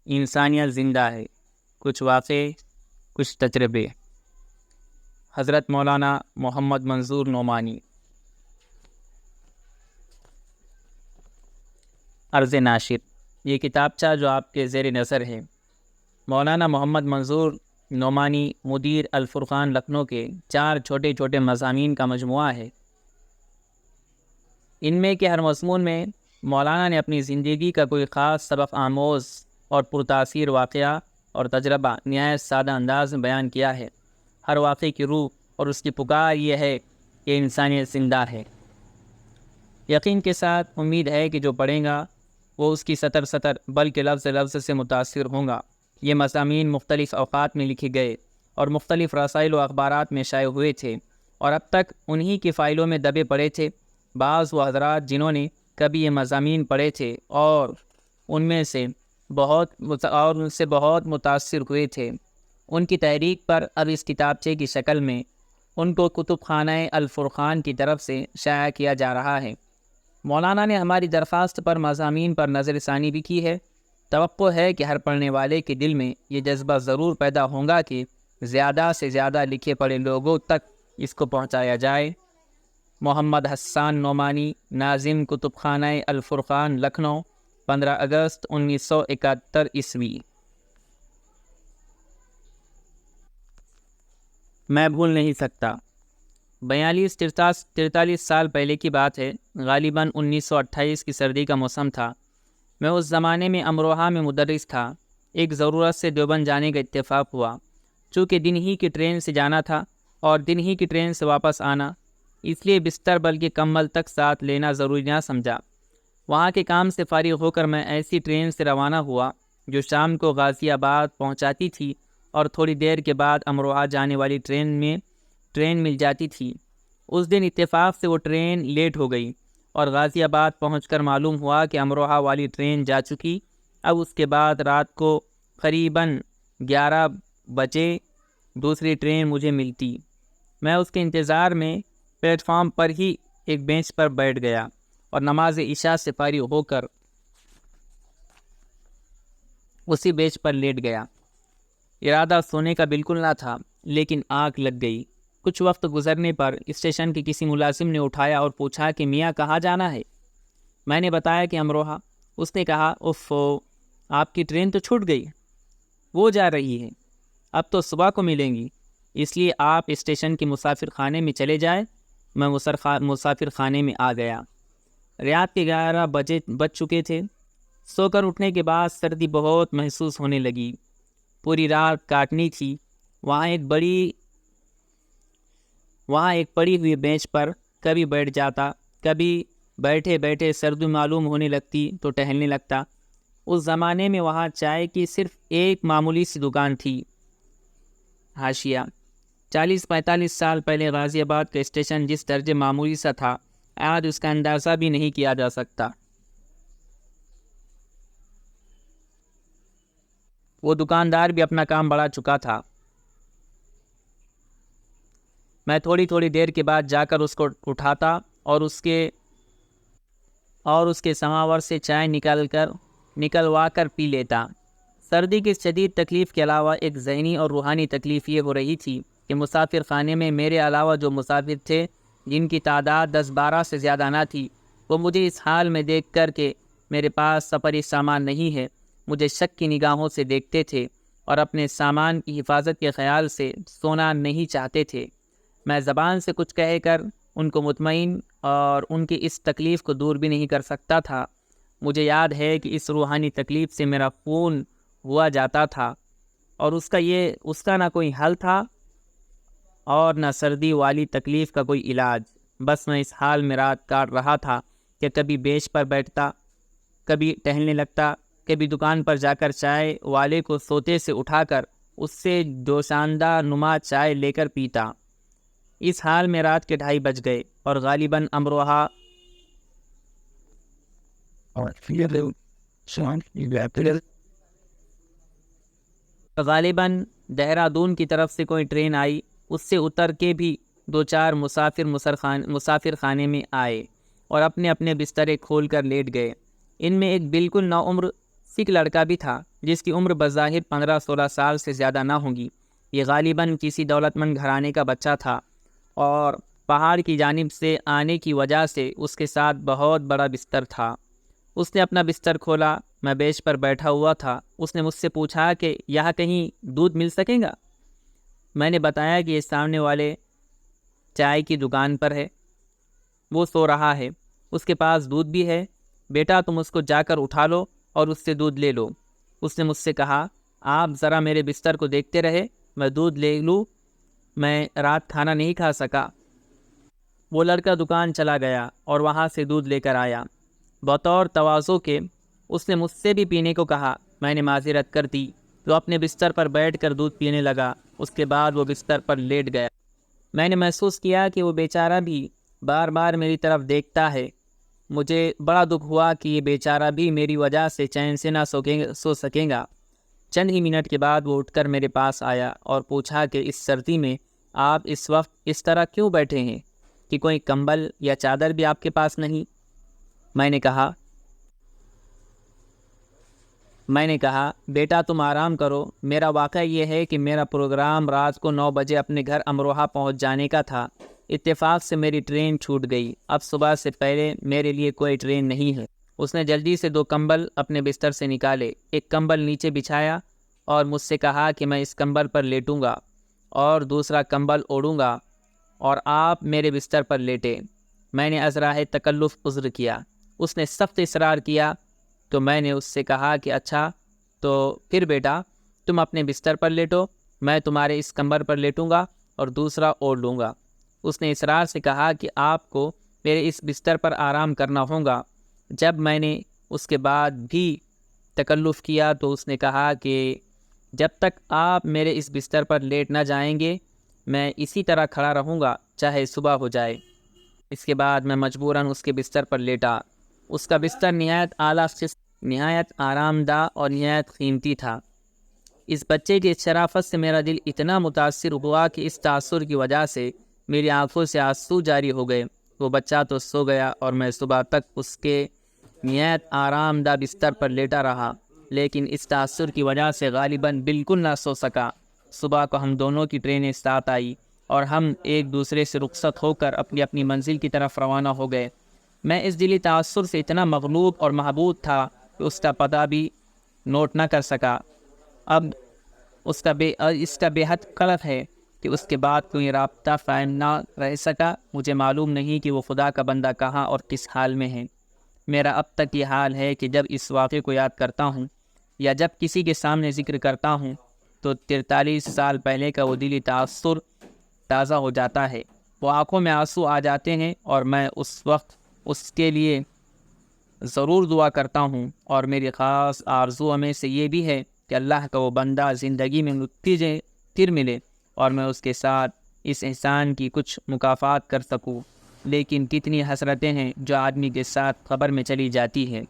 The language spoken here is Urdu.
انسانیت زندہ ہے، کچھ واقعے، کچھ تجربے۔ حضرت مولانا محمد منظور نعمانی۔ عرض ناشر، یہ کتابچہ جو آپ کے زیر نظر ہے، مولانا محمد منظور نعمانی مدیر الفرقان لکھنؤ کے 4 چھوٹے چھوٹے مضامین کا مجموعہ ہے۔ ان میں کے ہر مضمون میں مولانا نے اپنی زندگی کا کوئی خاص سبق آموز اور پرتاثیر واقعہ اور تجربہ نہایت سادہ انداز میں بیان کیا ہے۔ ہر واقعے کی روح اور اس کی پکار یہ ہے کہ انسانیت زندہ ہے۔ یقین کے ساتھ امید ہے کہ جو پڑھے گا وہ اس کی سطر سطر بلکہ لفظ لفظ سے متاثر ہوں گا۔ یہ مضامین مختلف اوقات میں لکھے گئے اور مختلف رسائل و اخبارات میں شائع ہوئے تھے اور اب تک انہی کی فائلوں میں دبے پڑے تھے۔ بعض وہ حضرات جنہوں نے کبھی یہ مضامین پڑھے تھے اور ان سے بہت متاثر ہوئے تھے، ان کی تحریک پر اب اس کتابچے کی شکل میں ان کو کتب خانہ الفرقان کی طرف سے شائع کیا جا رہا ہے۔ مولانا نے ہماری درخواست پر مضامین پر نظر ثانی بھی کی ہے۔ توقع ہے کہ ہر پڑھنے والے کے دل میں یہ جذبہ ضرور پیدا ہوگا کہ زیادہ سے زیادہ لکھے پڑھے لوگوں تک اس کو پہنچایا جائے۔ محمد حسان نعمانی، ناظم کتب خانہ الفرقان لکھنؤ، 15 اگست 1971 عیسوی۔ میں بھول نہیں سکتا، 42-43 سال پہلے کی بات ہے، غالباً 1928 کی سردی کا موسم تھا۔ میں اس زمانے میں امروہہ میں مدرس تھا۔ ایک ضرورت سے دیوبند جانے کا اتفاق ہوا۔ چونکہ دن ہی کی ٹرین سے جانا تھا اور دن ہی کی ٹرین سے واپس آنا، اس لیے بستر بلکہ کمبل تک ساتھ لینا ضروری نہ سمجھا۔ وہاں کے کام سے فارغ ہو کر میں ایسی ٹرین سے روانہ ہوا جو شام کو غازی آباد پہنچاتی تھی اور تھوڑی دیر کے بعد امروہہ جانے والی ٹرین مل جاتی تھی۔ اس دن اتفاق سے وہ ٹرین لیٹ ہو گئی اور غازی آباد پہنچ کر معلوم ہوا کہ امروہہ والی ٹرین جا چکی۔ اب اس کے بعد رات کو قریباً 11 بجے دوسری ٹرین مجھے ملتی۔ میں اس کے انتظار میں پلیٹ فارم پر ہی ایک بینچ پر بیٹھ گیا اور نماز عشاء سے فارغ ہو کر اسی بینچ پر لیٹ گیا۔ ارادہ سونے کا بالکل نہ تھا، لیکن آنکھ لگ گئی۔ کچھ وقت گزرنے پر اسٹیشن کے کسی ملازم نے اٹھایا اور پوچھا کہ میاں کہاں جانا ہے؟ میں نے بتایا کہ امروہہ۔ اس نے کہا، اوفو، آپ کی ٹرین تو چھوٹ گئی، وہ جا رہی ہے، اب تو صبح کو ملیں گی، اس لیے آپ اسٹیشن کے مسافر خانے میں چلے جائیں۔ میں مسافر خانے میں آ گیا۔ رات کے 11 بج چکے تھے۔ سو کر اٹھنے کے بعد سردی بہت محسوس ہونے لگی۔ پوری رات کاٹنی تھی۔ وہاں ایک پڑی ہوئی بینچ پر کبھی بیٹھ جاتا، کبھی بیٹھے بیٹھے سردی معلوم ہونے لگتی تو ٹہلنے لگتا۔ اس زمانے میں وہاں چائے کی صرف ایک معمولی سی دکان تھی۔ حاشیہ: 40-45 سال پہلے غازی آباد کا اسٹیشن جس درجے معمولی سا تھا، آج اس کا اندازہ بھی نہیں کیا جا سکتا۔ وہ دکاندار بھی اپنا کام بڑھا چکا تھا۔ میں تھوڑی دیر کے بعد جا کر اس کو اٹھاتا اور اس کے سماور سے چائے نکلوا کر پی لیتا۔ سردی کی شدید تکلیف کے علاوہ ایک ذہنی اور روحانی تکلیف یہ ہو رہی تھی کہ مسافر خانے میں میرے علاوہ جو مسافر تھے، جن کی تعداد 10-12 سے زیادہ نہ تھی، وہ مجھے اس حال میں دیکھ کر کہ میرے پاس سفری سامان نہیں ہے، مجھے شک کی نگاہوں سے دیکھتے تھے اور اپنے سامان کی حفاظت کے خیال سے سونا نہیں چاہتے تھے۔ میں زبان سے کچھ کہہ کر ان کو مطمئن اور ان کی اس تکلیف کو دور بھی نہیں کر سکتا تھا۔ مجھے یاد ہے کہ اس روحانی تکلیف سے میرا خون ہوا جاتا تھا اور اس کا نہ کوئی حل تھا اور نہ سردی والی تکلیف کا کوئی علاج۔ بس میں اس حال میں رات کاٹ رہا تھا کہ کبھی بینچ پر بیٹھتا، کبھی ٹہلنے لگتا، کبھی دکان پر جا کر چائے والے کو سوتے سے اٹھا کر اس سے جوشاندہ نما چائے لے کر پیتا۔ اس حال میں رات کے 2:30 بج گئے اور غالباً امروہہ دہرادون کی طرف سے کوئی ٹرین آئی۔ اس سے اتر کے بھی 2-4 مسافر خانے میں آئے اور اپنے اپنے بسترے کھول کر لیٹ گئے۔ ان میں ایک بالکل نوعمر ایک لڑکا بھی تھا جس کی عمر بظاہر 15-16 سال سے زیادہ نہ ہوگی۔ یہ غالباً کسی دولت مند گھرانے کا بچہ تھا اور پہاڑ کی جانب سے آنے کی وجہ سے اس کے ساتھ بہت بڑا بستر تھا۔ اس نے اپنا بستر کھولا، میں بیچ پر بیٹھا ہوا تھا۔ اس نے مجھ سے پوچھا کہ یہاں کہیں دودھ مل سکے گا؟ میں نے بتایا کہ یہ سامنے والے چائے کی دکان پر ہے، وہ سو رہا ہے، اس کے پاس دودھ بھی ہے، بیٹا تم اس کو جا کر اٹھا لو اور اس سے دودھ لے لو۔ اس نے مجھ سے کہا آپ ذرا میرے بستر کو دیکھتے رہے، میں دودھ لے لوں، میں رات کھانا نہیں کھا سکا۔ وہ لڑکا دکان چلا گیا اور وہاں سے دودھ لے کر آیا۔ بطور تواضع کے اس نے مجھ سے بھی پینے کو کہا، میں نے معذرت کر دی۔ وہ اپنے بستر پر بیٹھ کر دودھ پینے لگا۔ اس کے بعد وہ بستر پر لیٹ گیا۔ میں نے محسوس کیا کہ وہ بیچارہ بھی بار بار میری طرف دیکھتا ہے۔ مجھے بڑا دکھ ہوا کہ یہ بیچارہ بھی میری وجہ سے چین سے نہ سو سکے گا۔ چند ہی منٹ کے بعد وہ اٹھ کر میرے پاس آیا اور پوچھا کہ اس سردی میں آپ اس وقت اس طرح کیوں بیٹھے ہیں، کہ کوئی کمبل یا چادر بھی آپ کے پاس نہیں؟ میں نے کہا بیٹا تم آرام کرو، میرا واقعہ یہ ہے کہ میرا پروگرام رات کو 9 بجے اپنے گھر امروہہ پہنچ جانے کا تھا۔ اتفاق سے میری ٹرین چھوٹ گئی، اب صبح سے پہلے میرے لیے کوئی ٹرین نہیں ہے۔ اس نے جلدی سے 2 کمبل اپنے بستر سے نکالے، ایک کمبل نیچے بچھایا اور مجھ سے کہا کہ میں اس کمبل پر لیٹوں گا اور دوسرا کمبل اوڑھوں گا اور آپ میرے بستر پر لیٹے۔ میں نے ازراہ تکلف عذر کیا۔ اس نے سخت اصرار کیا تو میں نے اس سے کہا کہ اچھا تو پھر بیٹا تم اپنے بستر پر لیٹو، میں تمہارے اس کمبل پر لیٹوں گا اور دوسرا اوڑھ لوں گا۔ اس نے اصرار سے کہا کہ آپ کو میرے اس بستر پر آرام کرنا ہوگا۔ جب میں نے اس کے بعد بھی تکلف کیا تو اس نے کہا کہ جب تک آپ میرے اس بستر پر لیٹ نہ جائیں گے میں اسی طرح کھڑا رہوں گا چاہے صبح ہو جائے۔ اس کے بعد میں مجبوراً اس کے بستر پر لیٹا۔ اس کا بستر نہایت اعلیٰ قسم، نہایت آرام دہ اور نہایت قیمتی تھا۔ اس بچے کی شرافت سے میرا دل اتنا متاثر ہوا کہ اس تاثر کی وجہ سے میری آنکھوں سے آنسو جاری ہو گئے۔ وہ بچہ تو سو گیا اور میں صبح تک اس کے نہایت آرام دہ بستر پر لیٹا رہا، لیکن اس تاثر کی وجہ سے غالباً بالکل نہ سو سکا۔ صبح کو ہم دونوں کی ٹرینیں ساتھ آئی اور ہم ایک دوسرے سے رخصت ہو کر اپنی اپنی منزل کی طرف روانہ ہو گئے۔ میں اس دلی تاثر سے اتنا مغلوب اور محبوط تھا کہ اس کا پتہ بھی نوٹ نہ کر سکا۔ اب اس کا بے حد قلق ہے کہ اس کے بعد کوئی رابطہ قائم نہ رہ سکا۔ مجھے معلوم نہیں کہ وہ خدا کا بندہ کہاں اور کس حال میں ہے۔ میرا اب تک یہ حال ہے کہ جب اس واقعے کو یاد کرتا ہوں یا جب کسی کے سامنے ذکر کرتا ہوں تو 43 سال پہلے کا وہ دلی تاثر تازہ ہو جاتا ہے۔ وہ آنکھوں میں آنسو آ جاتے ہیں اور میں اس وقت اس کے لیے ضرور دعا کرتا ہوں، اور میری خاص آرزوؤں میں سے یہ بھی ہے کہ اللہ کا وہ بندہ زندگی میں پھر ملے اور میں اس کے ساتھ اس احسان کی کچھ مکافات کر سکوں۔ لیکن کتنی حسرتیں ہیں جو آدمی کے ساتھ قبر میں چلی جاتی ہیں۔